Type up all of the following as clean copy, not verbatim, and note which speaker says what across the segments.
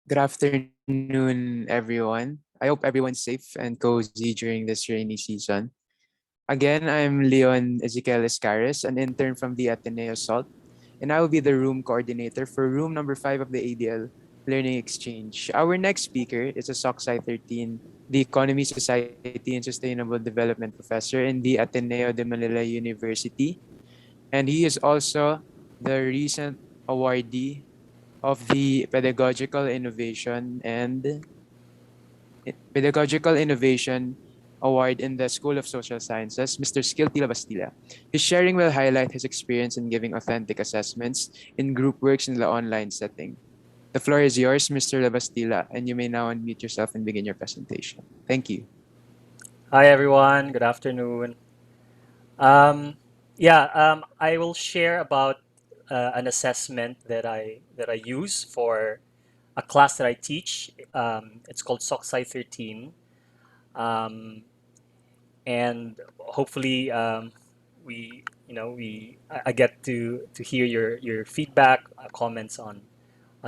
Speaker 1: Good afternoon, everyone. I hope everyone's safe and cozy during this rainy season. Again, I'm Leon Ezequiel Escaris, an intern from the Ateneo Salt, and I will be the room coordinator for room number 5 of the ADL Learning Exchange. Our next speaker is a SOCSI 13, the Economy, Society, and Sustainable Development professor in the Ateneo de Manila University, and he is also the recent awardee of the Pedagogical Innovation Award in the School of Social Sciences, Mr. Skilty Labastilla. His sharing will highlight his experience in giving authentic assessments in group works in the online setting. The floor is yours, Mr. Labastilla, and you may now unmute yourself and begin your presentation. Thank you.
Speaker 2: Hi everyone, good afternoon. Um, I will share about an assessment that I use for a class that I teach. It's called SOCSI 13, um, and hopefully I get to hear your feedback, comments on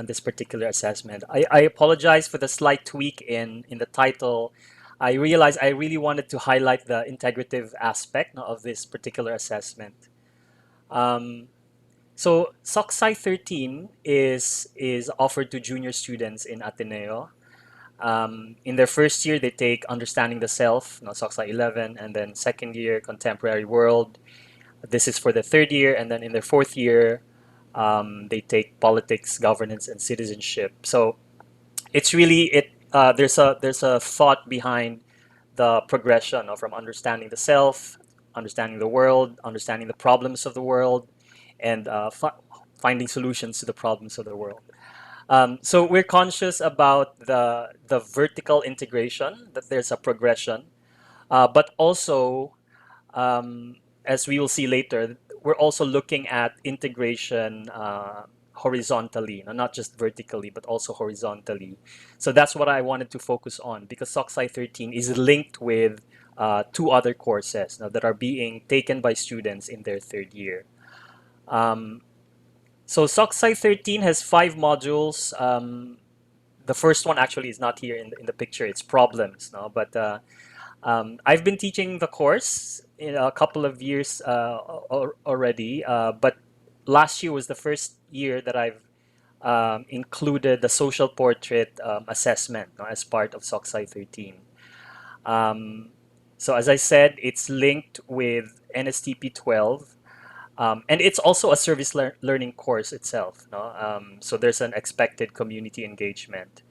Speaker 2: this particular assessment. I apologize for the slight tweak in the title. I realized I really wanted to highlight the integrative aspect, no, of this particular assessment. Um, so SOCSI 13 is offered to junior students in Ateneo. In their first year, they take Understanding the Self, no, SOCSI 11, and then second year, Contemporary World. This is for the third year, and then in their fourth year, they take Politics, Governance, and Citizenship. So it's really it. There's a thought behind the progression from understanding the self, understanding the world, understanding the problems of the world, and finding solutions to the problems of the world. So we're conscious about the vertical integration, that there's a progression, but also as we will see later, we're also looking at integration horizontally, not just vertically, but also horizontally. So that's what I wanted to focus on because SOCSI 13 is linked with two other courses now, that are being taken by students in their third year. Um, so SOCSI 13 has 5 modules. The first one actually is not here in the picture. It's problems, no? But I've been teaching the course in a couple of years already, but last year was the first year that I've included the social portrait assessment, no, as part of SOCSI 13. Um, so as I said, it's linked with NSTP 12, and it's also a service learning course itself. No? So there's an expected community engagement.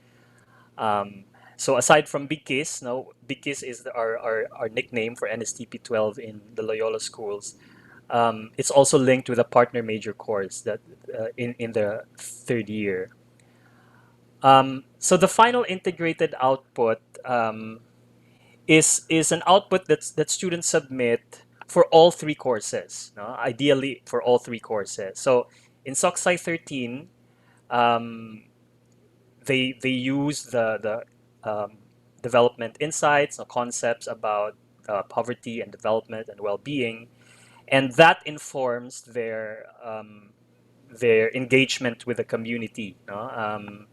Speaker 2: Um, so aside from Big Kiss, no, Big Kiss is our nickname for NSTP 12 in the Loyola schools. It's also linked with a partner major course that in the third year. So the final integrated output is an output that students submit for all 3 courses, no? Ideally for all 3 courses. So in SOCSI 13, um, they use the development insights or concepts about poverty and development and well-being, and that informs their engagement with the community. No?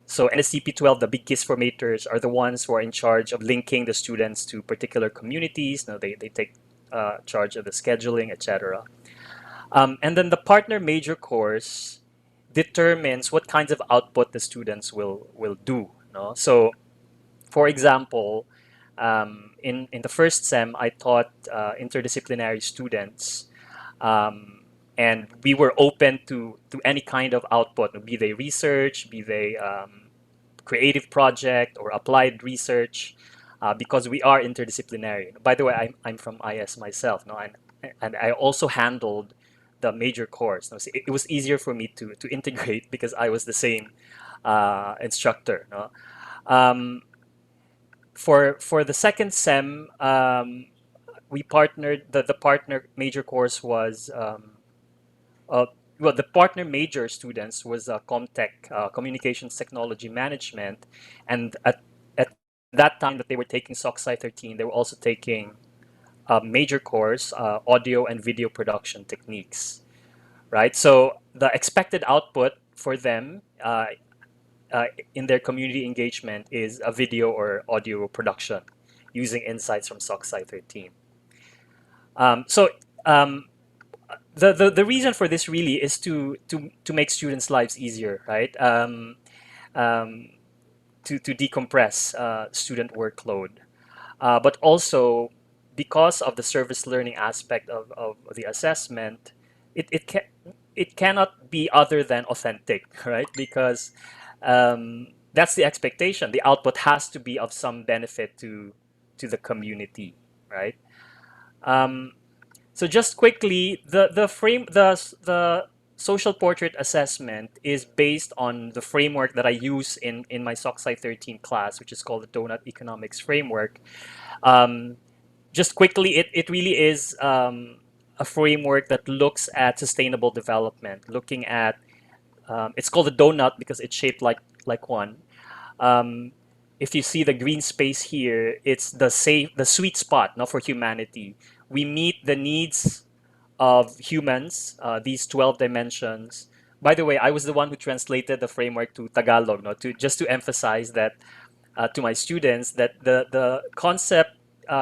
Speaker 2: So NSCP 12, the big KISS formators, are the ones who are in charge of linking the students to particular communities. No, they take charge of the scheduling, etc. And then the partner major course determines what kinds of output the students will do. No? So, for example, in the first SEM, I taught interdisciplinary students, um, and we were open to any kind of output, be they research, be they creative project or applied research, because we are interdisciplinary. By the way, I'm from IS myself, no, and I also handled the major course. No? So it was easier for me to integrate because I was the same instructor. No? Um, for the second SEM, we partnered. The partner major course was uh, well, the partner major students was Comtech, Communications Technology Management, and at that time that they were taking SOCSI 13, they were also taking a major course, audio and video production techniques, right? So the expected output for them in their community engagement is a video or audio production using insights from SOCSI 13. So the reason for this really is to make students' lives easier, right? Um, to decompress student workload, but also because of the service learning aspect of the assessment, it cannot be other than authentic, right? Because that's the expectation. The output has to be of some benefit to the community, right? Um, so just quickly, the social portrait assessment is based on the framework that I use in my SOCSI 13 class, which is called the Donut Economics Framework. Um, just quickly, it really is a framework that looks at sustainable development, looking at it's called a donut because it's shaped like one. Um, if you see the green space here, it's the sweet spot, not for humanity. We meet the needs of humans, these 12 dimensions. By the way, I was the one who translated the framework to Tagalog, no, to just to emphasize that to my students that the concept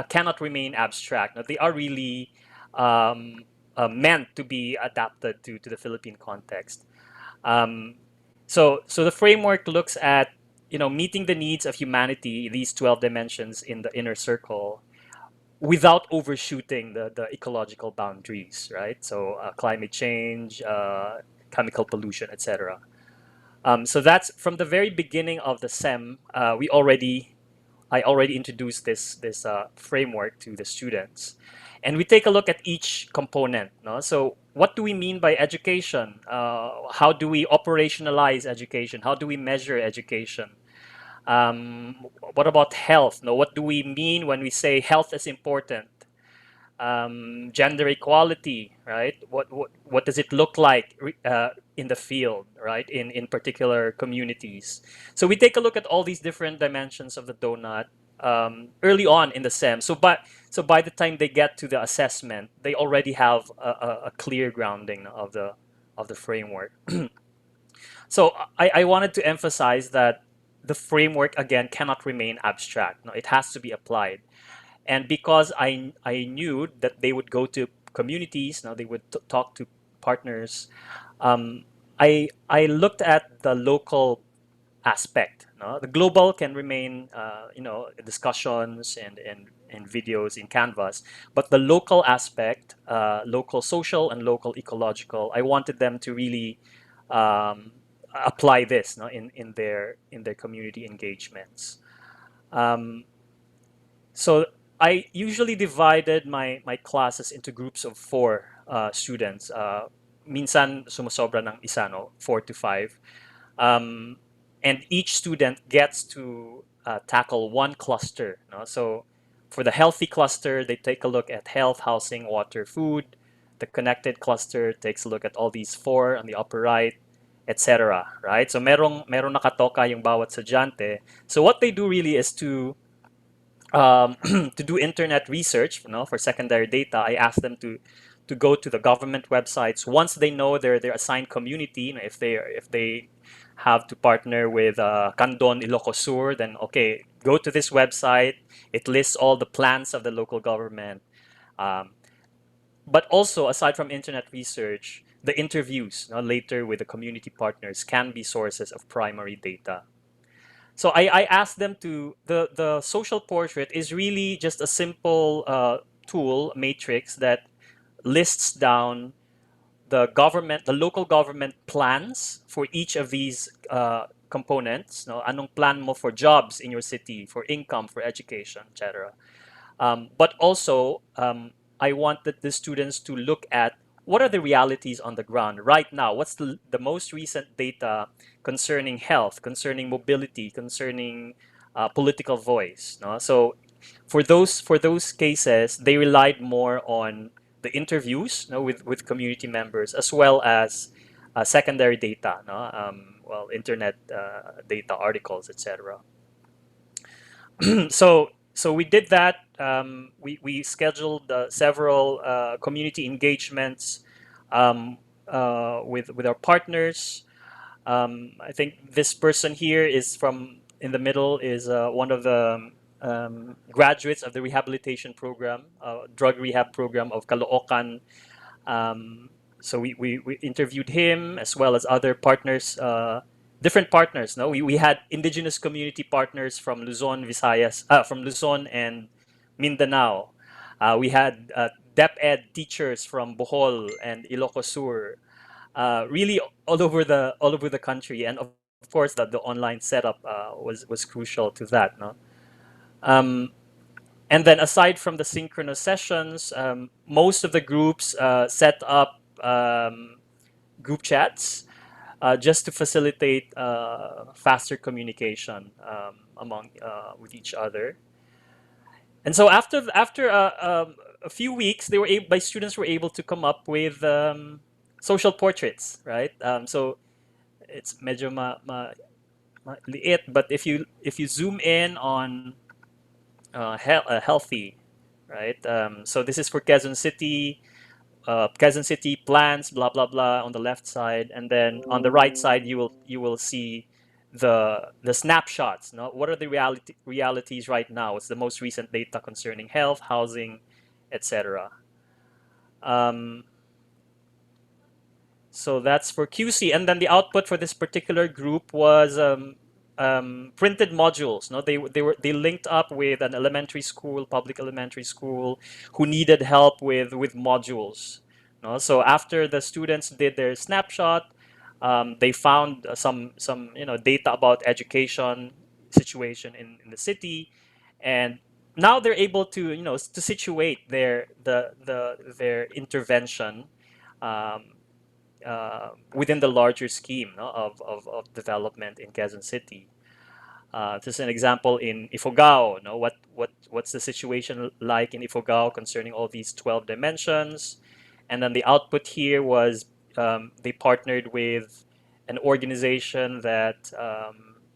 Speaker 2: cannot remain abstract. No, they are really meant to be adapted to the Philippine context. Um, so the framework looks at meeting the needs of humanity, these 12 dimensions in the inner circle, without overshooting the ecological boundaries, right? So climate change, chemical pollution, etc. So that's from the very beginning of the SEM. I already introduced this framework to the students, and we take a look at each component. No? So what do we mean by education? How do we operationalize education? How do we measure education? What about health? No, what do we mean when we say health is important? Gender equality, right? What does it look like in the field, right? In particular communities. So we take a look at all these different dimensions of the donut early on in the SEM. So by the time they get to the assessment, they already have a clear grounding of the framework. So I wanted to emphasize that the framework again cannot remain abstract. No, it has to be applied. And because I knew that they would go to communities, now they would talk to partners, um, I looked at the local aspect. No? The global can remain, discussions and videos in Canvas, but the local aspect, local social and local ecological, I wanted them to really um, apply this, no, in their community engagements. Um, so I usually divided my classes into groups of four students. Minsan sumusobra ng isa, no? 4 to 5. Um, and each student gets to tackle one cluster. No? So for the healthy cluster, they take a look at health, housing, water, food. The connected cluster takes a look at all these four on the upper right, etc. Right? So merong nakatoka yung bawat sadyante. So what they do really is to do internet research, for secondary data. I ask them to go to the government websites once they know their assigned community. If they have to partner with Candon Ilocos Sur, then okay, go to this website. It lists all the plans of the local government. Um, but also, aside from internet research, the interviews, later with the community partners can be sources of primary data. So I asked them to the social portrait is really just a simple tool matrix that lists down the local government plans for each of these components. No, anong plan mo for jobs in your city, for income, for education, etc. But also, I wanted the students to look at what are the realities on the ground right now. What's the most recent data concerning health, concerning mobility, concerning political voice? No? So for those cases, they relied more on the interviews, with community members, as well as secondary data, internet data, articles, etc. So we did that. We scheduled several community engagements with our partners. I think this person here is from in the middle is one of the graduates of the rehabilitation program, drug rehab program of Caloocan. Um, so we interviewed him as well as other partners, different partners. No, we had indigenous community partners from Luzon, Visayas, from Luzon and Mindanao. We had DepEd teachers from Bohol and Ilocos Sur, really all over the country, and of course the online setup was crucial to that. No, um, and then aside from the synchronous sessions, most of the groups set up group chats just to facilitate faster communication among with each other. And so after a few weeks, they were able, my students were able to come up with social portraits, right? So it's medyo liit, but if you zoom in on healthy, right? So this is for Quezon City plans, blah blah blah, on the left side, and then on the right side you will see the snapshots. No, what are the realities right now? What's the most recent data concerning health, housing, etc. Um, So that's for QC, and then the output for this particular group was printed modules. No, they linked up with an elementary school, public elementary school, who needed help with modules. No, so after the students did their snapshot, they found some data about education situation in the city, and now they're able to to situate their intervention. Um, within the larger scheme, no, of development in Quezon City. Just an example in Ifugao, no, what's the situation like in Ifugao concerning all these 12 dimensions? And then the output here was they partnered with an organization that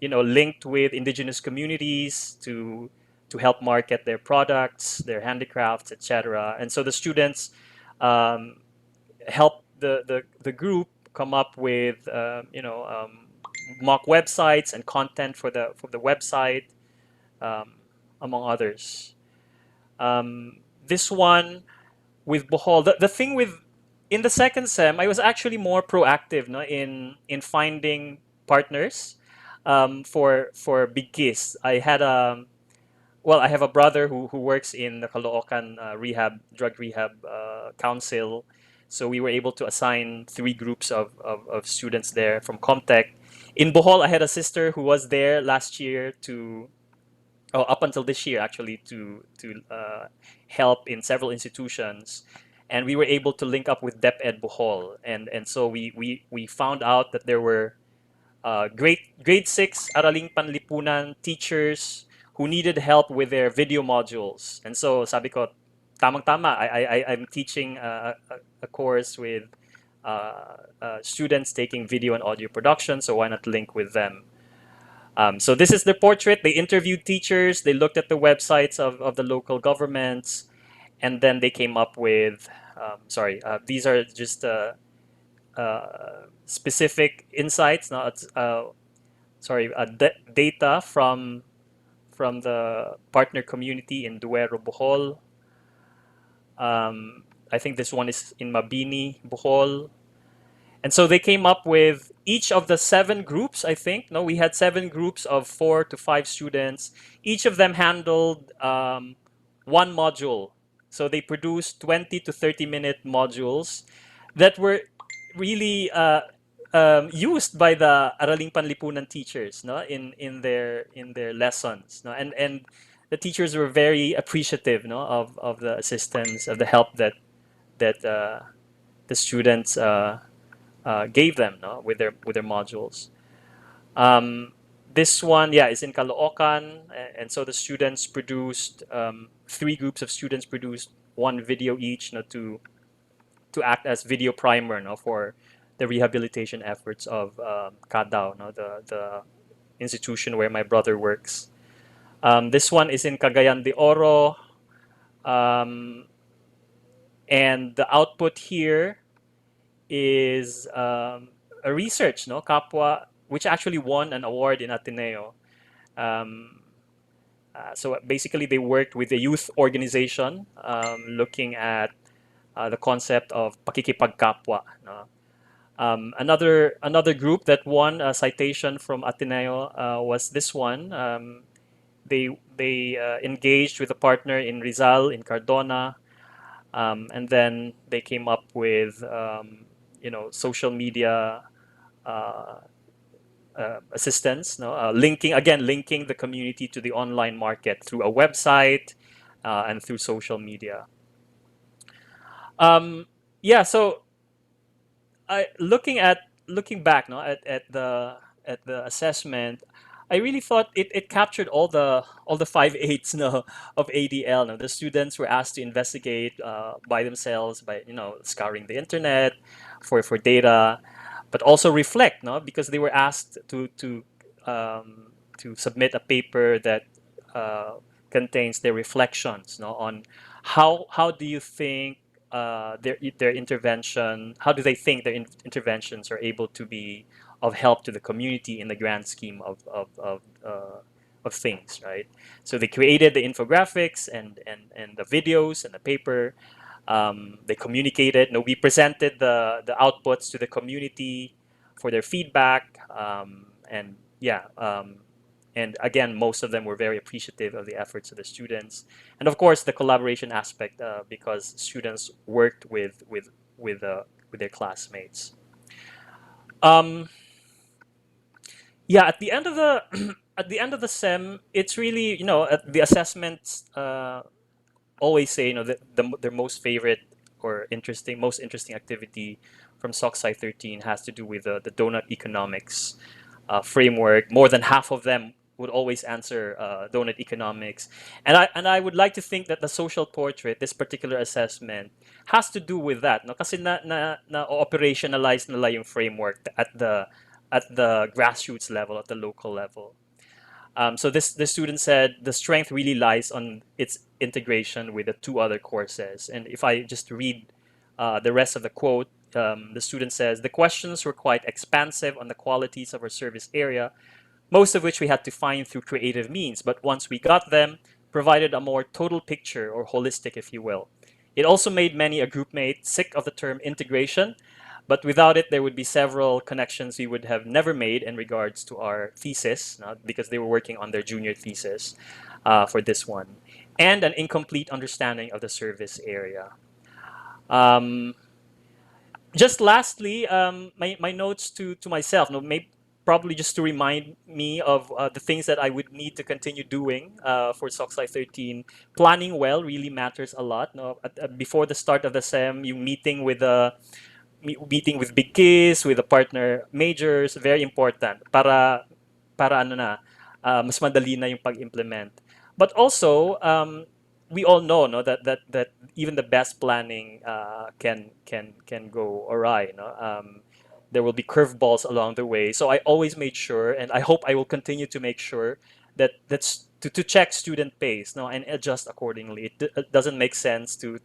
Speaker 2: linked with indigenous communities to help market their products, their handicrafts, etc. And so the students um, help the group come up with mock websites and content for the website, um, among others. This one with Bohol, the thing with in the second sem, I was actually more proactive, no, in finding partners for Big Kiss. I have a brother who works in the Caloocan drug rehab council. So we were able to assign three groups of students there from Comtech. In Bohol, I had a sister who was there last year up until this year actually, to help in several institutions. And we were able to link up with DepEd Bohol. And so we found out that there were grade 6 Araling Panlipunan teachers who needed help with their video modules. And so sabi ko, tamang-tama, I'm teaching a course with students taking video and audio production, so why not link with them? So this is the portrait. They interviewed teachers, they looked at the websites of the local governments, and then they came up with, these are just specific insights, not data from the partner community in Duero, Bohol. I think this one is in Mabini, Bohol. And so they came up with each of the 7 groups, I think. No, we had 7 groups of 4 to 5 students. Each of them handled one module. So they produced 20 to 30-minute modules that were really used by the Araling Panlipunan teachers, no, in their lessons, no, and the teachers were very appreciative, no, of the assistance, of the help that the students gave them, no, with their modules. This one, yeah, is in Caloocan, and so the students produced 3 groups of students produced one video each, no, to act as video primer, no, for the rehabilitation efforts of Kadao, no, the institution where my brother works. This one is in Cagayan de Oro, um, and the output here is a research, no, Kapwa, which actually won an award in Ateneo. Um, so basically, they worked with a youth organization looking at the concept of pakikipagkapwa. No? Another group that won a citation from Ateneo was this one. They engaged with a partner in Rizal, in Cardona, and then they came up with social media uh, assistance, no? Linking the community to the online market through a website and through social media. Um, yeah, so looking back, no, at the assessment, I really thought it captured all the five eights, no, of ADL. No, the students were asked to investigate by themselves by scouring the internet for data, but also reflect, no, because they were asked to submit a paper that uh, contains their reflections, no, on how do you think their intervention, how do they think their interventions are able to be of help to the community in the grand scheme of things, right? So they created the infographics and the videos and the paper. They communicated. No, we presented the outputs to the community for their feedback, and yeah, and again, most of them were very appreciative of the efforts of the students, and of course, the collaboration aspect because students worked with with their classmates. Um, yeah, at the end of the at the end of the sem, it's really the assessments always say their most favorite or most interesting activity from SOCSI 13 has to do with the donut economics framework. More than half of them would always answer donut economics, and I would like to think that the social portrait, this particular assessment, has to do with that. No, kasi na operationalize nila yung framework at the grassroots level, at the local level. So this student said the strength really lies on its integration with the two other courses. And if I just read the rest of the quote, the student says the questions were quite expansive on the qualities of our service area, most of which we had to find through creative means. But once we got them, provided a more total picture, or holistic, if you will. It also made many a groupmate sick of the term integration, but without it, there would be several connections we would have never made in regards to our thesis, because they were working on their junior thesis for this one, and an incomplete understanding of the service area. Um, just lastly, my notes to myself, no, maybe probably just to remind me of the things that I would need to continue doing for SOCSI 13. Planning well really matters a lot. No, before the start of the sem, you meeting with big keys, with the partner majors, very important para ano na mas madali na yung pag-implement. But also we all know, no, that even the best planning can go awry, no? There will be curveballs along the way. So I always made sure, and I hope I will continue to make sure that's to check student pace, no, and adjust accordingly. It doesn't make sense to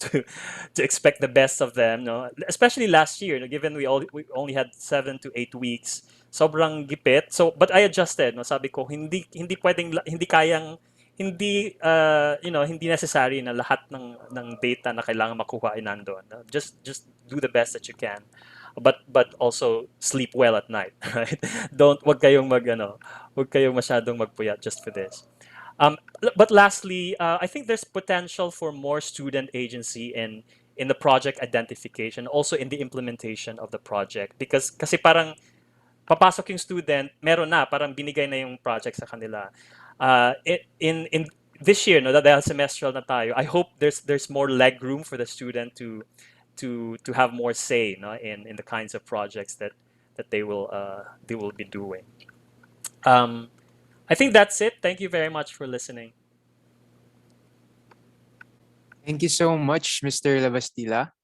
Speaker 2: expect the best of them, no, especially last year, no, given we only had 7 to 8 weeks, sobrang gipit. So but I adjusted, no, sabi ko hindi pwedeng hindi kayang hindi hindi necessary na lahat ng data na kailangan makuha ay nandoon, no? Just do the best that you can, but also sleep well at night, right? Don't wag kayong masyadong magpuyat just for this. But lastly, I think there's potential for more student agency in the project identification, also in the implementation of the project. Because kasi parang papasok yung student, meron na, parang binigay na yung project sa kanila. In this year, no, dahil semestral na tayo, I hope there's more leg room for the student to have more say, no, in the kinds of projects that they will be doing. I think that's it. Thank you very much for listening.
Speaker 1: Thank you so much, Mr. Labastilla.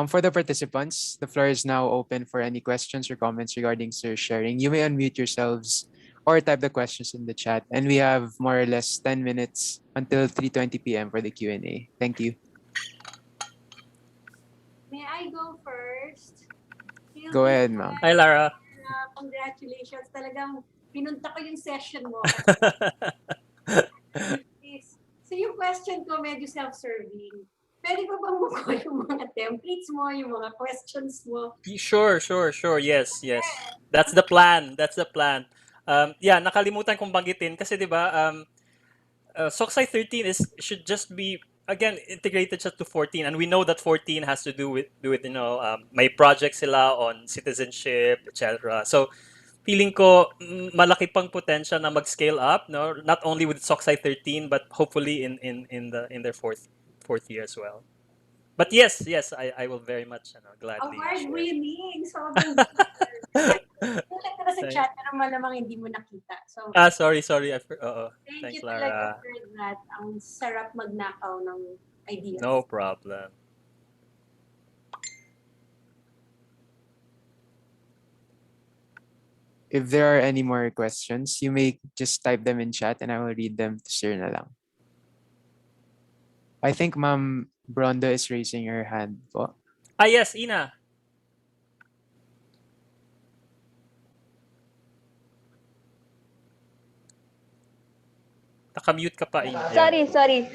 Speaker 1: For the participants, the floor is now open for any questions or comments regarding Sir sharing. You may unmute yourselves or type the questions in the chat. And we have more or less 10 minutes until 3:20 p.m. for the Q&A. Thank you.
Speaker 3: May I go first?
Speaker 1: Go
Speaker 3: Skilty,
Speaker 1: ahead, ma'am.
Speaker 2: Hi,
Speaker 3: hi.
Speaker 2: Lara.
Speaker 3: Congratulations. Talagang pinunta ko yung session mo. Please. So yung question ko, medyo self-serving. Pwede ba bang makuha yung mga templates mo, yung mga questions mo?
Speaker 2: Sure, sure, sure. Yes, yes. That's the plan. That's the plan. Yeah, nakalimutan kong banggitin kasi 'di ba, Soxai 13 is should just be again integrated siya to 14, and we know that 14 has to do with may project sila on citizenship, etc. So feeling ko malaki pang potential na mag-scale up, no, not only with Soxai 13 but hopefully in their fourth year as well. But yes, yes, I will very much gladly share.
Speaker 3: Award-winning. Sobrang deserve. Nakita ko na sa
Speaker 2: Thank-
Speaker 3: chat, pero malamang hindi mo nakita. So,
Speaker 2: sorry.
Speaker 3: thank
Speaker 2: Thanks,
Speaker 3: you talaga
Speaker 2: Lara.
Speaker 3: for that. Ang sarap magnakaw ng
Speaker 2: No
Speaker 3: ideas.
Speaker 2: problem.
Speaker 1: If there are any more questions, you may just type them in chat and I will read them to Sir na lang. I think Ma'am Brondo is raising her hand po.
Speaker 2: Yes, Ina. Nakamute ka pa, Ina. Ayan.
Speaker 4: Sorry.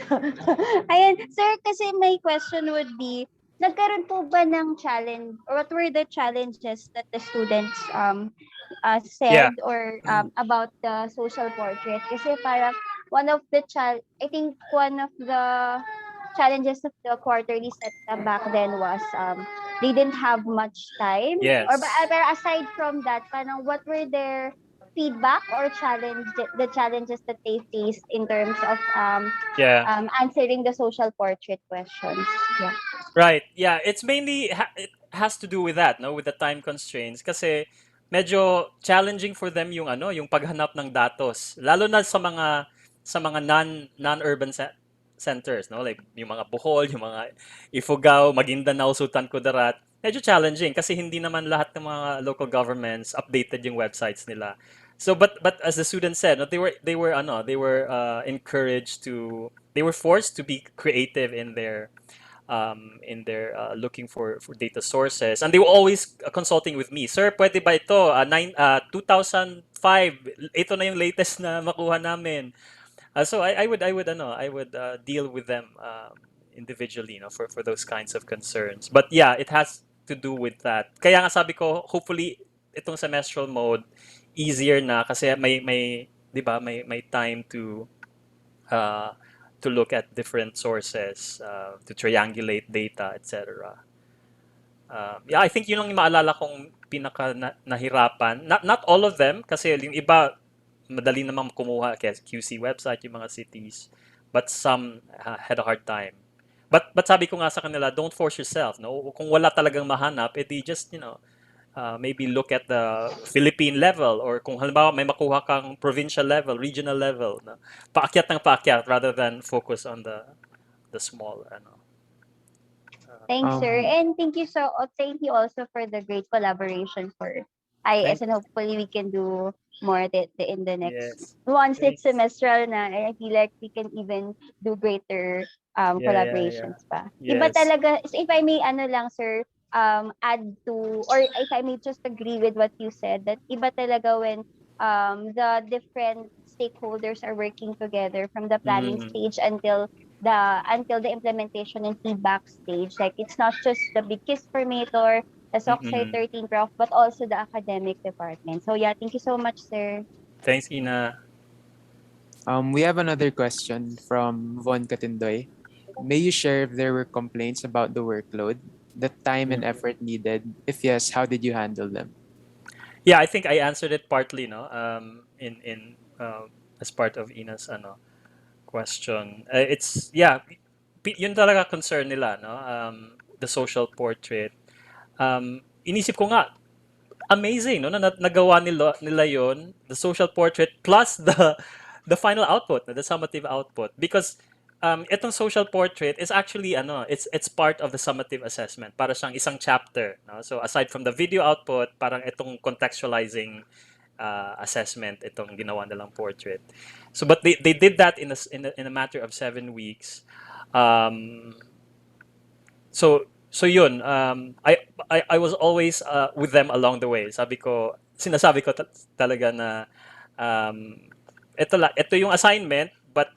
Speaker 4: Ayan, sir, kasi my question would be, nagkaroon po ba ng challenge, or what were the challenges that the students
Speaker 2: Yeah.
Speaker 4: said or about the social portrait? Kasi parang I think one of the challenges of the quarterly setup back then was they didn't have much time. Or
Speaker 2: Yes.
Speaker 4: pero aside from that, parang what were their feedback or the challenges that they faced in terms of
Speaker 2: Yeah.
Speaker 4: answering the social portrait questions? Yeah.
Speaker 2: Right. Yeah, it's mainly it has to do with that, no, with the time constraints kasi medyo challenging for them yung paghanap ng datos, lalo na sa mga non-urban centers, no, like yung mga Bohol, yung mga Ifugao, Maguindanao, Sultan Kudarat. Medyo challenging kasi hindi naman lahat ng mga local governments updated yung websites nila. So but as the student said, no, they were encouraged to they were forced to be creative in their looking for data sources, and they were always consulting with me. Sir, pwede ba ito? 2005, ito na yung latest na makuha namin. So I would deal with them individually, for those kinds of concerns. But yeah, it has to do with that. Kaya nga sabi ko, hopefully itong semestral mode easier na kasi may 'di ba, may time uh, to look at different sources, to triangulate data, etc. Yeah, I think yun lang yung maalala kong pinaka nahirapan. Not all of them, kasi yung iba, madali namang kumuha kaya QC website, yung mga cities. But some had a hard time. But sabi ko nga sa kanila, don't force yourself. No? Kung wala talagang mahanap, edi just, maybe look at the Philippine level, or kung halimbawa may makuha kang provincial level, regional level, no? Paakyat ng paakyat rather than focus on the small,
Speaker 4: Thanks, sir.
Speaker 1: Um,
Speaker 4: And thank you also for the great collaboration for IS,
Speaker 2: Thanks.
Speaker 4: and hopefully we can do more in the next
Speaker 2: Yes.
Speaker 4: once it's
Speaker 2: Thanks.
Speaker 4: semestral na, and I feel like we can even do greater
Speaker 2: Yeah.
Speaker 4: collaborations pa. Iba
Speaker 2: Yes.
Speaker 4: talaga, if I may lang, sir, add to, or if I may just agree with what you said, that iba talaga when the different stakeholders are working together from the planning
Speaker 2: Mm,
Speaker 4: stage until the implementation and feedback stage. Like, it's not just the big kiss formator, the SOCSI
Speaker 2: mm.
Speaker 4: 13 prof, but also the academic department. So yeah, thank you so much, sir.
Speaker 2: Thanks, Ina.
Speaker 1: we have another question from Von Katindoy. May you share if there were complaints about the workload, the time and
Speaker 2: Mm.
Speaker 1: effort needed? If yes, how did you handle them?
Speaker 2: Yeah, I think I answered it partly, no, in as part of Ina's question. It's yeah, yun talaga concern nila, no, the social portrait. Inisip ko nga, amazing, no, na nagawa nila yon, the social portrait plus the final output, the summative output, because itong social portrait is actually it's part of the summative assessment, para siyang isang chapter, no? So aside from the video output, parang itong contextualizing assessment itong ginawa nilang portrait. So but they did that in a matter of 7 weeks. um, so yun, I I was always with them along the way. Sinasabi ko talaga na ito yung assignment, but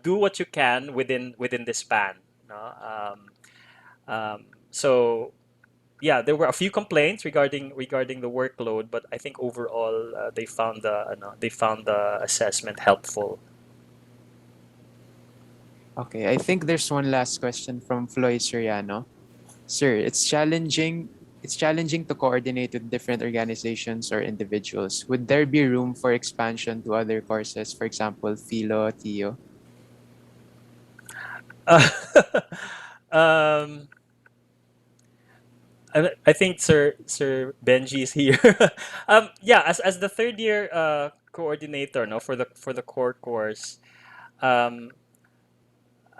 Speaker 2: do what you can within this span. No? So yeah, there were a few complaints regarding the workload, but I think overall they found the assessment helpful.
Speaker 1: Okay, I think there's one last question from Floy Soriano. Sir, it's challenging to coordinate with different organizations or individuals. Would there be room for expansion to other courses, for example, Philo, Theo?
Speaker 2: um, I think Sir Benji is here. Yeah, as the third year coordinator, no, for the core course, um,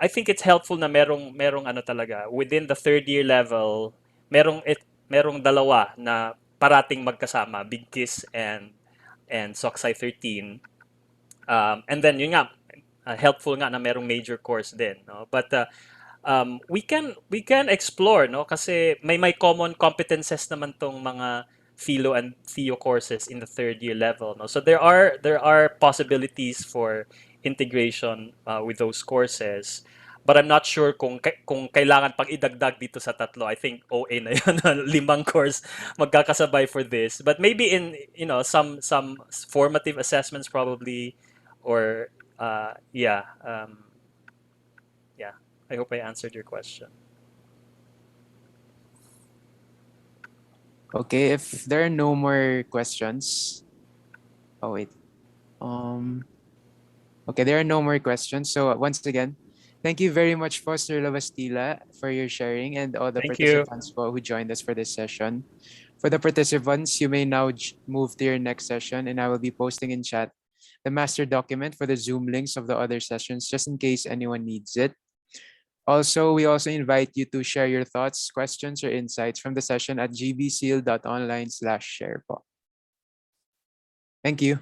Speaker 2: I think it's helpful na merong ano talaga within the third year level, merong dalawa na parating magkasama, Big Kiss and Soxai 13. And then yun nga, helpful nga na merong major course din, no? But we can explore, no, kasi may common competences naman tong mga philo and theo courses in the third year level, no, so there are possibilities for integration with those courses, but I'm not sure kung kailangan pang idagdag dito sa tatlo. I think OA na yun na limang course magkakasabay for this, but maybe in some formative assessments probably, or yeah, I hope I answered your question.
Speaker 1: Okay, if there are no more questions. Oh, wait. Okay, there are no more questions. So once again, thank you very much, Foster Labastilla, for your sharing and all the
Speaker 2: Thank you.
Speaker 1: participants who joined us for this session. For the participants, you may now move to your next session, and I will be posting in chat the master document for the Zoom links of the other sessions, just in case anyone needs it. Also, we also invite you to share your thoughts, questions, or insights from the session at gbseal.online/share po. Thank you.